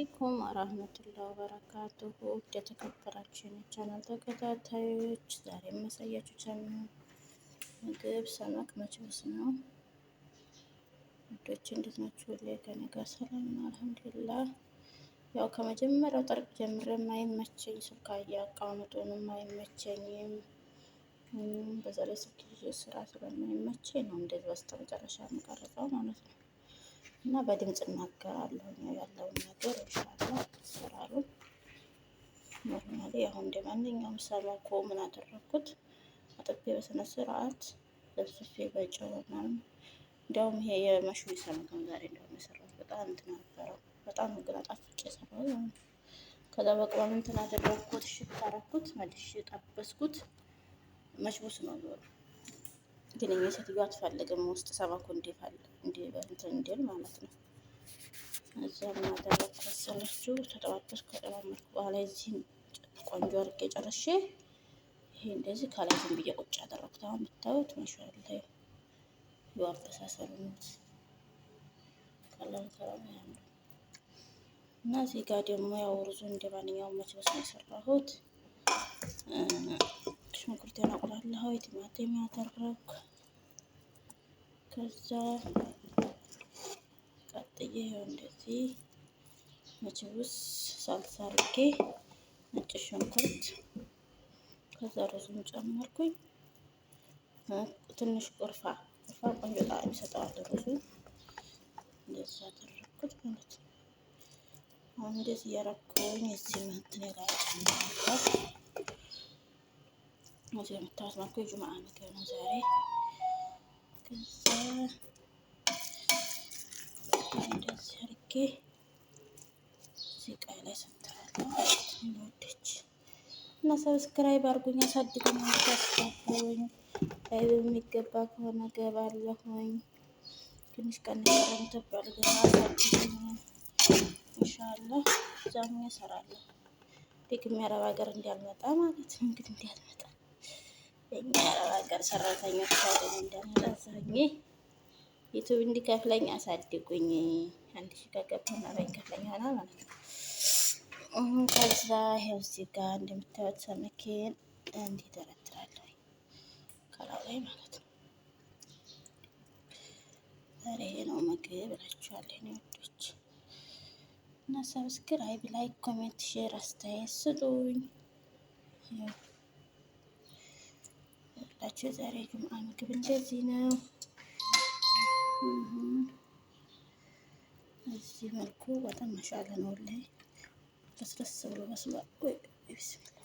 አለይኩም ወራህመቱላሂ ወበረካቱሁ። የተከበራችሁ የቻናል ተከታታዮች ዛሬ የማሳያችሁ ቻናል ምግብ ሰመክ መችበስ ነው። ውዶች እንዴት ናችሁ? ከእኔ ጋር ሰላም ነው አልሐምዱሊላህ። ያው ከመጀመሪያው ጠርቅ ጀምሬ የማይመቸኝ ስልክ አቀማመጡንም አይመቸኝም። በዛ ላይ ስልክ ይዤ ስራ ስለማይመቸኝ ነው እንደዚህ በስተመጨረሻ የምቀርጸው ማለት ነው። እና በድምጽ እናገራለሁ ያለውን ነገር ኢንሻአላህ አሰራሩን ኖርማሊ አሁን እንደ ማንኛውም ሰመኮ ምን አደረኩት አጥቤ በስነ ስርዓት ለብስፌ በጨው ምናምን። እንዲያውም ይሄ የመሽዊ ሰመክ ነው ዛሬ እንደውም የሰራሁት በጣም እንትን ነበረው በጣም ግን አጣፍጬ የሰራሁት። ከዛ በቅመም እንትን አደረኩት ሽት አደረኩት መልሼ ጠበስኩት። መችቡስ ነው ዞሮ ግን እኛ ሴትዮዋ አትፈልግም ውስጥ ሰመኩ እንትን እንዲል ማለት ነው። እዛ ምን አደረኩ መሰላችሁ? ተጠባበስኩ ከጠባበስኩ በኋላ እዚህን ቆንጆ አድርጌ ጨርሼ ይሄ እንደዚህ ከላይ ዝም ብዬ ቁጭ አደረኩት። አሁን ብታዩት ማሻአላ ይዋበሳሰሉ ነው ከላም ያምራል። እና እዚህ ጋር ደግሞ ያው ሩዙ እንደ ማንኛውም መችበስ ነው የሰራሁት። ሽንኩርቴን አቁላለሁ፣ ቲማቲም ያደረኩ ከዛ ቀጥዬ ይኸው እንደዚህ መችቡስ ሳልሳ አድርጌ ነጭ ሽንኩርት ከዛ ሩዙን ጨመርኩኝ። ትንሽ ቁርፋ ቆንጆ ጣዕም ይሰጠዋል ሩዙ። እንደዛ አደረኩት ማለት ነው። አሁን እንደዚህ እያረኩኝ እዚህ እንትን ጋር ጨምራለሁ። እዚህ የምታዩት መልኩ የጁምዓ ምግብ ነው ዛሬ። ከዛ እንደዚህ አድርጌ እዚህ ቃይ ላይ ሰጥራለሁ። ወደች እና ሰብስክራይብ አድርጉኝ፣ አሳድጉኝ፣ አሳድጉኝ። ላይ በሚገባ ከሆነ ገባለሁኝ። ትንሽ ቀን ተባለ ግን አሳድጉኝ ኢንሻአላህ። ዛሬ እሰራለሁ ደግሜ አረብ ሀገር እንዲያልመጣ ማለት ነው። እንግዲህ እንዲያልመጣ የኛ አረብ ሀገር ሰራተኞች ታገኝ እንዳልመጣ ዛሬ ዩቲዩብ እንዲከፍለኝ አሳድጉኝ። 1000 ከገባና በእንከፍለኝ ይሆናል ማለት ነው። ከዛ ይሄው እዚህ ጋር እንደምታዩት ሰመኬን እንዲህ ደረድራለሁ ከላው ላይ ማለት ነው። ዛሬ ይሄ ነው ምግብ እላችኋለሁ የኔ ውዶች። እና ሰብስክራይብ፣ ላይክ፣ ኮሜንት፣ ሼር አስተያየት ስጡኝ። ያላችሁ ዛሬ ጁምዓ ምግብ እንደዚህ ነው። እዚህ መልኩ በጣም ማሻአላ ነው ላይ ለስለስ ብሎ መስሏል። ወይ ቢስሚላ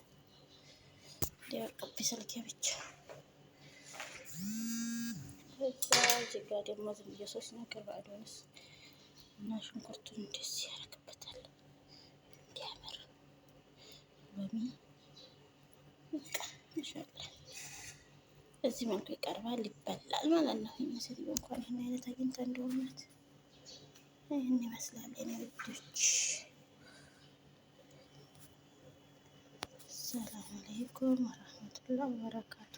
ሊያቀብ ስልኬ ብቻ። ከዛ እዚህ ጋር ደግሞ ዝም ብዬ ሶስት ነገር ባዶንስ እና ሽንኩርቱን እንደዚህ ያደርግበታል እንዲያምር ሎሚ በቃ ማሻአላ በዚህ መልኩ ይቀርባል፣ ይበላል ማለት ነው። ሴትዮ እንኳን ይሄን አይነት አግኝታ እንደሆነት ይህን ይመስላል የኔ ውዶች። ሰላም አለይኩም ወራህመቱላሂ ወበረካቱ።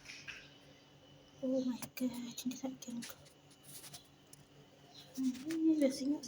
ኦ ማይ ጋድ እንዴት አድርጌ ነው በዚህኛው